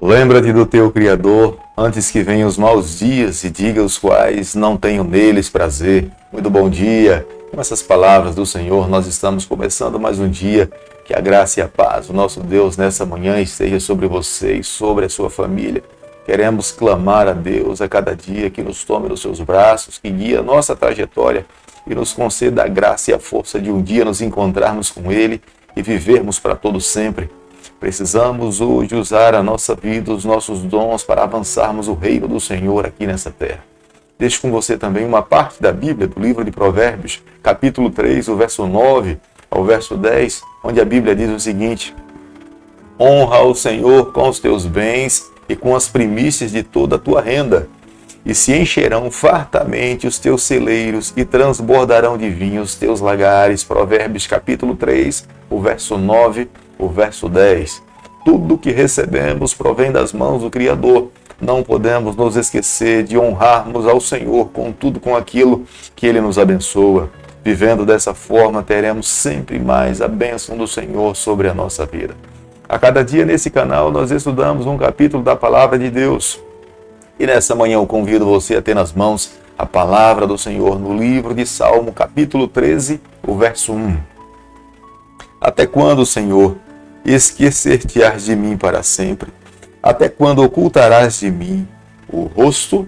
Lembra-te do teu Criador, antes que venham os maus dias e diga os quais não tenho neles prazer. Muito bom dia. Com essas palavras do Senhor, nós estamos começando mais um dia. Que a graça e a paz do nosso Deus nessa manhã esteja sobre você e sobre a sua família. Queremos clamar a Deus a cada dia que nos tome nos seus braços, que guie a nossa trajetória e nos conceda a graça e a força de um dia nos encontrarmos com Ele e vivermos para todo sempre. Precisamos hoje usar a nossa vida, os nossos dons para avançarmos o reino do Senhor aqui nessa terra. Deixo com você também uma parte da Bíblia, do livro de Provérbios, capítulo 3, o verso 9 ao verso 10, onde a Bíblia diz o seguinte: honra ao Senhor com os teus bens e com as primícias de toda a tua renda, e se encherão fartamente os teus celeiros e transbordarão de vinho os teus lagares. Provérbios capítulo 3, o verso 9, o verso 10. Tudo que recebemos provém das mãos do Criador. Não podemos nos esquecer de honrarmos ao Senhor com tudo, com aquilo que Ele nos abençoa. Vivendo dessa forma, teremos sempre mais a bênção do Senhor sobre a nossa vida. A cada dia nesse canal nós estudamos um capítulo da Palavra de Deus. E nessa manhã eu convido você a ter nas mãos a Palavra do Senhor no livro de Salmo, capítulo 13, o verso 1. Até quando, Senhor, esquecer-te-ás de mim para sempre? Até quando ocultarás de mim o rosto?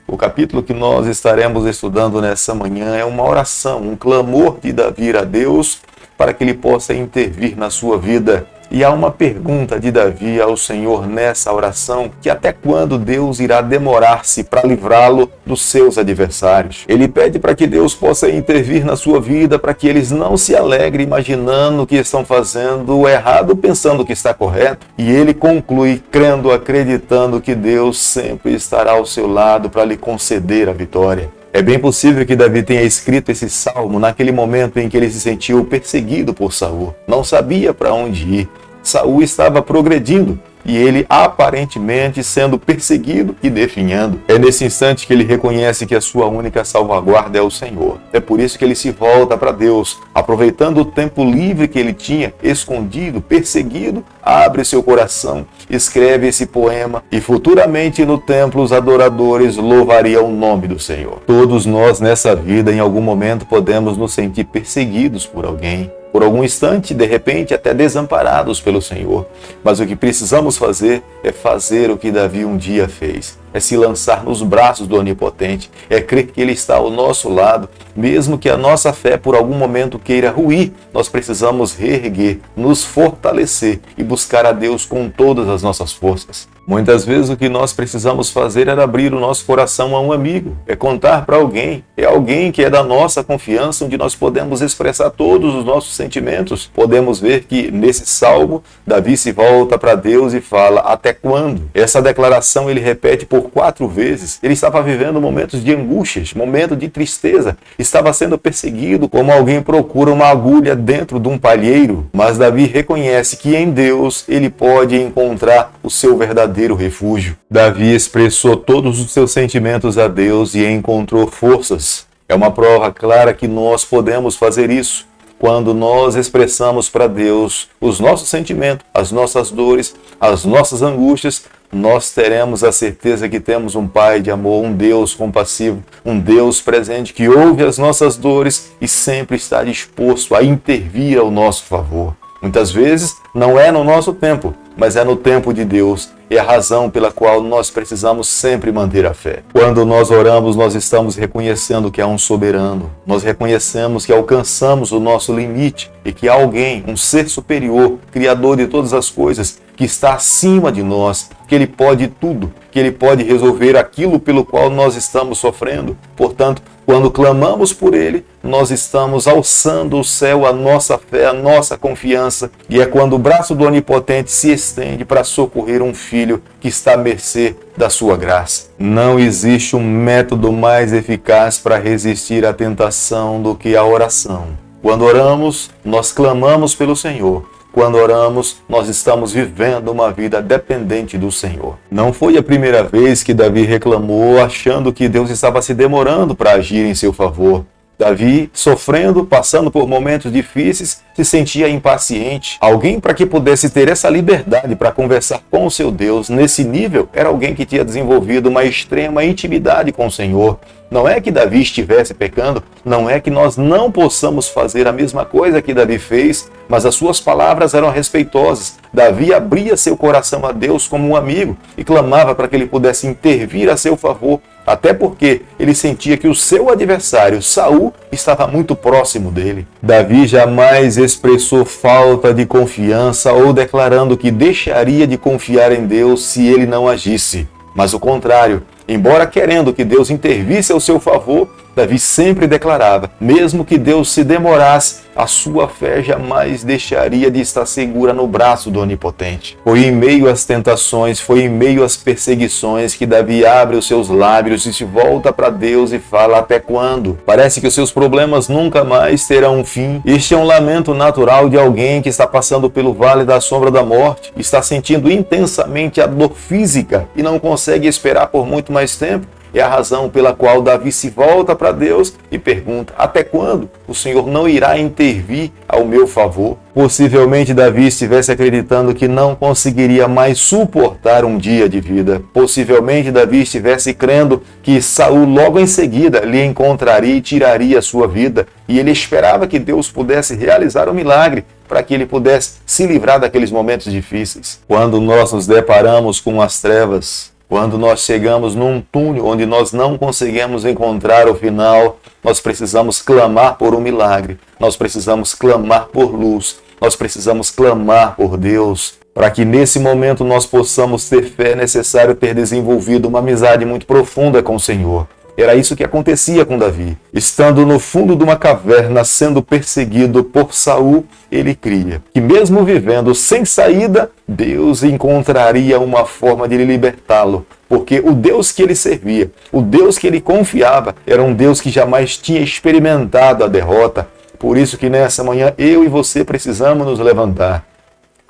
O capítulo que nós estaremos estudando nessa manhã é uma oração, um clamor de Davi a Deus para que Ele possa intervir na sua vida. E há uma pergunta de Davi ao Senhor nessa oração, que até quando Deus irá demorar-se para livrá-lo dos seus adversários. Ele pede para que Deus possa intervir na sua vida, para que eles não se alegrem imaginando que estão fazendo errado, pensando que está correto. E ele conclui crendo, acreditando que Deus sempre estará ao seu lado para lhe conceder a vitória. É bem possível que Davi tenha escrito esse salmo naquele momento em que ele se sentiu perseguido por Saul. Não sabia para onde ir. Saul estava progredindo e ele aparentemente sendo perseguido e definhando. É nesse instante que ele reconhece que a sua única salvaguarda é o Senhor. É por isso que ele se volta para Deus, aproveitando o tempo livre que ele tinha, escondido, perseguido, abre seu coração, escreve esse poema e futuramente no templo os adoradores louvariam o nome do Senhor. Todos nós nessa vida em algum momento podemos nos sentir perseguidos por alguém, por algum instante, de repente, até desamparados pelo Senhor. Mas o que precisamos fazer é fazer o que Davi um dia fez. É se lançar nos braços do Onipotente, é crer que Ele está ao nosso lado, mesmo que a nossa fé por algum momento queira ruir. Nós precisamos reerguer, nos fortalecer e buscar a Deus com todas as nossas forças. Muitas vezes o que nós precisamos fazer é abrir o nosso coração a um amigo, é contar para alguém, é alguém que é da nossa confiança, onde nós podemos expressar todos os nossos sentimentos. Podemos ver que nesse salmo, Davi se volta para Deus e fala, até quando? Essa declaração ele repete por 4 vezes. Ele estava vivendo momentos de angústias, momentos de tristeza, estava sendo perseguido como alguém procura uma agulha dentro de um palheiro, mas Davi reconhece que em Deus ele pode encontrar o seu verdadeiro refúgio. Davi expressou todos os seus sentimentos a Deus e encontrou forças. É uma prova clara que nós podemos fazer isso. Quando nós expressamos para Deus os nossos sentimentos, as nossas dores, as nossas angústias, nós teremos a certeza que temos um Pai de amor, um Deus compassivo, um Deus presente que ouve as nossas dores e sempre está disposto a intervir ao nosso favor. Muitas vezes não é no nosso tempo, mas é no tempo de Deus. É a razão pela qual nós precisamos sempre manter a fé. Quando nós oramos, nós estamos reconhecendo que há um soberano. Nós reconhecemos que alcançamos o nosso limite e que há alguém, um ser superior, criador de todas as coisas, que está acima de nós, que Ele pode tudo, que Ele pode resolver aquilo pelo qual nós estamos sofrendo. Portanto, quando clamamos por Ele, nós estamos alçando o céu, a nossa fé, a nossa confiança. E é quando o braço do Onipotente se estende para socorrer um filho que está à mercê da sua graça. Não existe um método mais eficaz para resistir à tentação do que a oração. Quando oramos, nós clamamos pelo Senhor. Quando oramos, nós estamos vivendo uma vida dependente do Senhor. Não foi a primeira vez que Davi reclamou achando que Deus estava se demorando para agir em seu favor. Davi, sofrendo, passando por momentos difíceis, se sentia impaciente. Alguém para que pudesse ter essa liberdade para conversar com o seu Deus nesse nível era alguém que tinha desenvolvido uma extrema intimidade com o Senhor. Não é que Davi estivesse pecando, não é que nós não possamos fazer a mesma coisa que Davi fez, mas as suas palavras eram respeitosas. Davi abria seu coração a Deus como um amigo e clamava para que ele pudesse intervir a seu favor, até porque ele sentia que o seu adversário, Saul, estava muito próximo dele. Davi jamais expressou falta de confiança ou declarando que deixaria de confiar em Deus se ele não agisse. Mas o contrário, embora querendo que Deus intervisse ao seu favor, Davi sempre declarava, mesmo que Deus se demorasse, a sua fé jamais deixaria de estar segura no braço do Onipotente. Foi em meio às tentações, foi em meio às perseguições que Davi abre os seus lábios e se volta para Deus e fala: até quando? Parece que os seus problemas nunca mais terão um fim. Este é um lamento natural de alguém que está passando pelo vale da sombra da morte, está sentindo intensamente a dor física e não consegue esperar por muito mais tempo. É a razão pela qual Davi se volta para Deus e pergunta: até quando o Senhor não irá intervir ao meu favor? Possivelmente Davi estivesse acreditando que não conseguiria mais suportar um dia de vida. Possivelmente Davi estivesse crendo que Saul logo em seguida lhe encontraria e tiraria a sua vida. E ele esperava que Deus pudesse realizar um milagre para que ele pudesse se livrar daqueles momentos difíceis. Quando nós nos deparamos com as trevas, quando nós chegamos num túnel onde nós não conseguimos encontrar o final, nós precisamos clamar por um milagre, nós precisamos clamar por luz, nós precisamos clamar por Deus, para que nesse momento nós possamos ter fé. É necessário ter desenvolvido uma amizade muito profunda com o Senhor. Era isso que acontecia com Davi. Estando no fundo de uma caverna, sendo perseguido por Saul, ele cria que mesmo vivendo sem saída, Deus encontraria uma forma de lhe libertá-lo. Porque o Deus que ele servia, o Deus que ele confiava, era um Deus que jamais tinha experimentado a derrota. Por isso que nessa manhã eu e você precisamos nos levantar.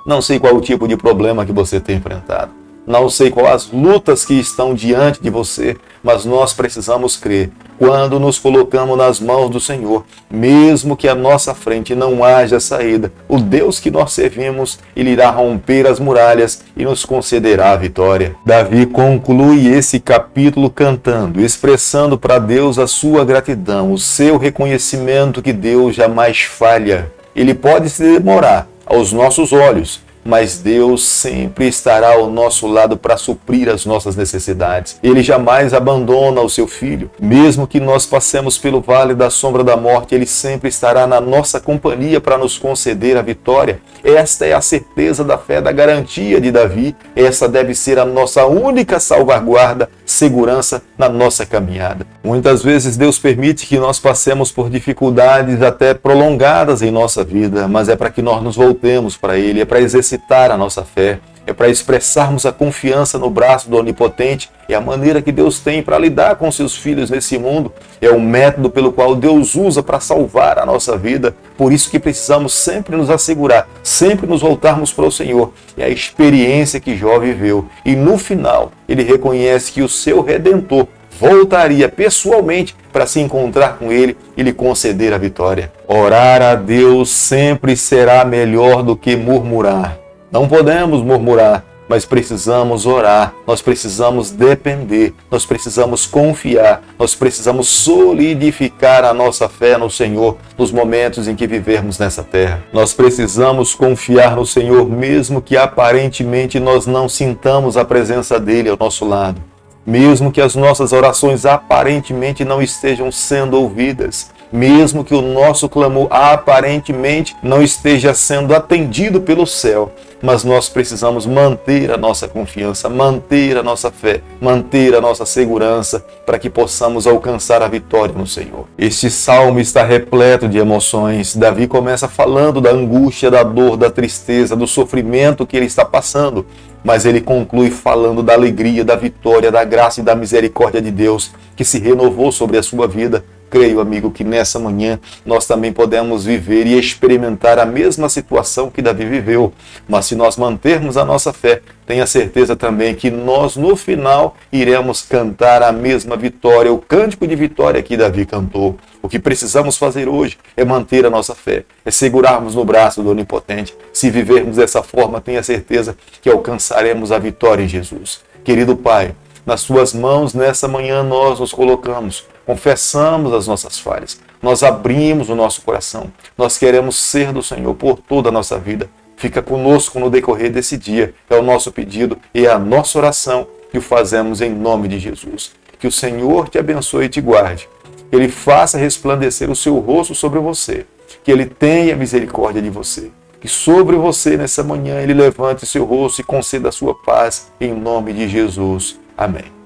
Não sei qual o tipo de problema que você tem enfrentado. Não sei quais as lutas que estão diante de você, mas nós precisamos crer. Quando nos colocamos nas mãos do Senhor, mesmo que à nossa frente não haja saída, o Deus que nós servimos, Ele irá romper as muralhas e nos concederá a vitória. Davi conclui esse capítulo cantando, expressando para Deus a sua gratidão, o seu reconhecimento que Deus jamais falha. Ele pode se demorar aos nossos olhos, mas Deus sempre estará ao nosso lado para suprir as nossas necessidades. Ele jamais abandona o seu filho. Mesmo que nós passemos pelo vale da sombra da morte, Ele sempre estará na nossa companhia para nos conceder a vitória. Esta é a certeza da fé, da garantia de Davi. Essa deve ser a nossa única salvaguarda, segurança na nossa caminhada. Muitas vezes Deus permite que nós passemos por dificuldades até prolongadas em nossa vida, mas é para que nós nos voltemos para Ele, é para exercitar a nossa fé, é para expressarmos a confiança no braço do Onipotente. É a maneira que Deus tem para lidar com seus filhos nesse mundo, é o método pelo qual Deus usa para salvar a nossa vida. Por isso que precisamos sempre nos assegurar, sempre nos voltarmos para o Senhor. É a experiência que Jó viveu, e no final ele reconhece que o seu Redentor voltaria pessoalmente para se encontrar com ele e lhe conceder a vitória. Orar a Deus sempre será melhor do que murmurar. Não podemos murmurar, mas precisamos orar, nós precisamos depender, nós precisamos confiar, nós precisamos solidificar a nossa fé no Senhor nos momentos em que vivermos nessa terra. Nós precisamos confiar no Senhor mesmo que aparentemente nós não sintamos a presença dele ao nosso lado. Mesmo que as nossas orações aparentemente não estejam sendo ouvidas, mesmo que o nosso clamor aparentemente não esteja sendo atendido pelo céu, mas nós precisamos manter a nossa confiança, manter a nossa fé, manter a nossa segurança para que possamos alcançar a vitória no Senhor. Este salmo está repleto de emoções. Davi começa falando da angústia, da dor, da tristeza, do sofrimento que ele está passando, mas ele conclui falando da alegria, da vitória, da graça e da misericórdia de Deus que se renovou sobre a sua vida. creio, amigo, que nessa manhã nós também podemos viver e experimentar a mesma situação que Davi viveu. Mas se nós mantermos a nossa fé, tenha certeza também que nós, no final, iremos cantar a mesma vitória, o cântico de vitória que Davi cantou. O que precisamos fazer hoje é manter a nossa fé, é segurarmos no braço do Onipotente. Se vivermos dessa forma, tenha certeza que alcançaremos a vitória em Jesus. Querido Pai, nas suas mãos, nessa manhã, nós nos colocamos, confessamos as nossas falhas, nós abrimos o nosso coração, nós queremos ser do Senhor por toda a nossa vida. Fica conosco no decorrer desse dia, é o nosso pedido e é a nossa oração que o fazemos em nome de Jesus. Que o Senhor te abençoe e te guarde, que Ele faça resplandecer o seu rosto sobre você, que Ele tenha misericórdia de você, que sobre você nessa manhã Ele levante o seu rosto e conceda a sua paz em nome de Jesus. Amém.